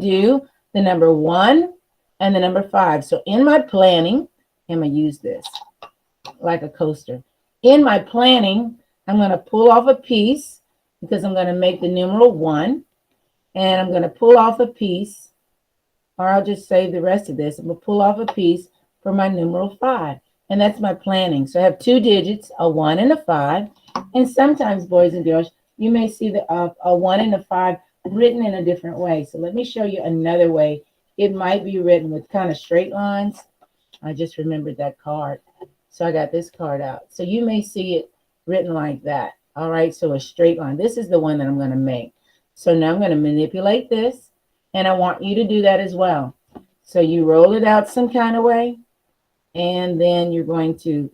do the number 1 and the number 5. So in my planning, I'm going to use this like a coaster. In my planning, I'm going to pull off a piece because I'm going to make the numeral 1. And I'm going to pull off a piece, or I'll just save the rest of this. I'm going to pull off a piece for my numeral 5. And that's my planning. So I have 2 digits, a 1 and a 5. And sometimes, boys and girls, you may see the a 1 and a 5 written in a different way. So let me show you another way. It might be written with kind of straight lines. I just remembered that card. So I got this card out. So you may see it written like that. All right, so a straight line. This is the one that I'm going to make. So now I'm going to manipulate this, and I want you to do that as well. So you roll it out some kind of way, and then you're going to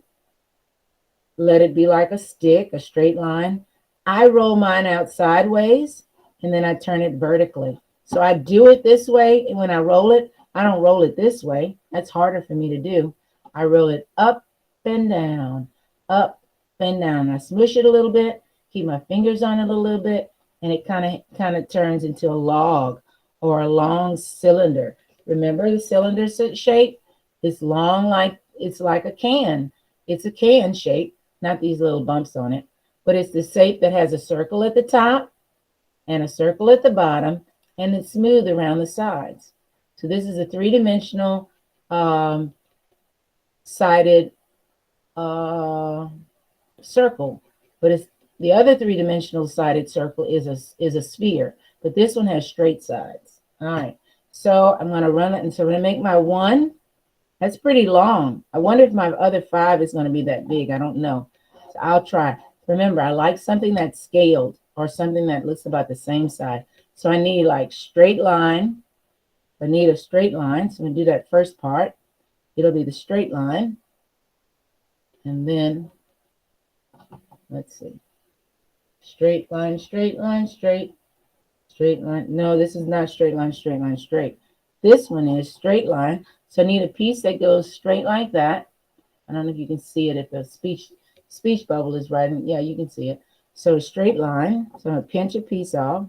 let it be like a stick, a straight line. I roll mine out sideways, and then I turn it vertically. So I do it this way, and when I roll it, I don't roll it this way. That's harder for me to do. I roll it up and down, up and down. I smush it a little bit, keep my fingers on it a little bit, and it kind of turns into a log or a long cylinder. Remember the cylinder shape? It's long, like it's like a can. It's a can shape, not these little bumps on it, but it's the shape that has a circle at the top and a circle at the bottom, and it's smooth around the sides. So this is a three-dimensional sided circle, but it's the other three-dimensional sided circle is a sphere, but this one has straight sides. All right, so I'm going to run it, and so I'm going to make my 1. That's pretty long. I wonder if my other 5 is going to be that big. I don't know. So I'll try. Remember, I like something that's scaled or something that looks about the same size. So I need like straight line. I need a straight line. So I'm going to do that first part. It'll be the straight line. And then, let's see. Straight line, straight line, straight line. No, this is not straight line, straight line, straight. This one is straight line. So I need a piece that goes straight like that. I don't know if you can see it, if the speech bubble is right. Yeah, you can see it. So a straight line. So I'm going to pinch a piece off.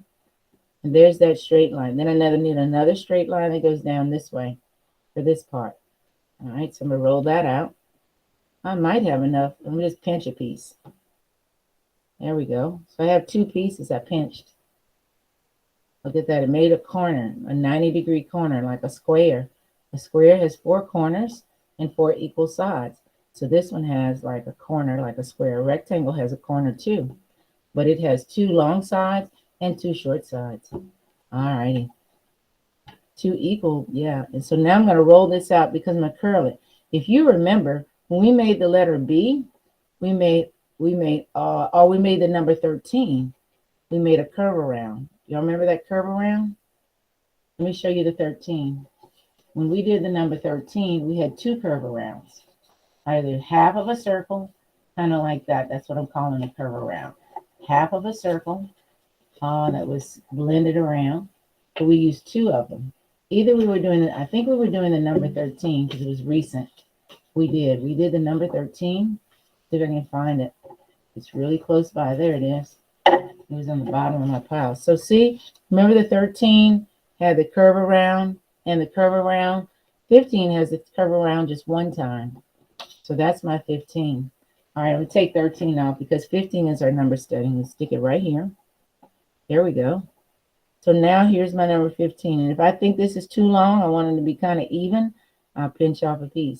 And there's that straight line. Then I need another straight line that goes down this way for this part. All right, so I'm going to roll that out. I might have enough. Let me just pinch a piece. There we go. So I have 2 pieces I pinched. Look at that. It made a corner, a 90-degree corner, like a square. A square has 4 corners and 4 equal sides. So this one has like a corner, like a square. A rectangle has a corner too, but it has 2 long sides and 2 short sides. All righty. 2 equal, yeah. And so now I'm going to roll this out because I'm going to curl it. If you remember, when we made the letter B, we made the number 13. We made a curve around. Y'all remember that curve around? Let me show you the 13. When we did the number 13, we had 2 curve arounds. Either half of a circle, kind of like that. That's what I'm calling a curve around. Half of a circle that was blended around. But we used 2 of them. Either we were doing, I think we were doing the number 13 because it was recent. We did the number 13. See if I can find it. It's really close by. There it is. It was on the bottom of my pile. So see, remember the 13 had the curve around and the curve around. 15 has the curve around just one time. So that's my 15. All right, I'm going to take 13 off because 15 is our number study. Let's stick it right here. There we go. So now here's my number 15. And if I think this is too long, I want it to be kind of even, I'll pinch off a piece.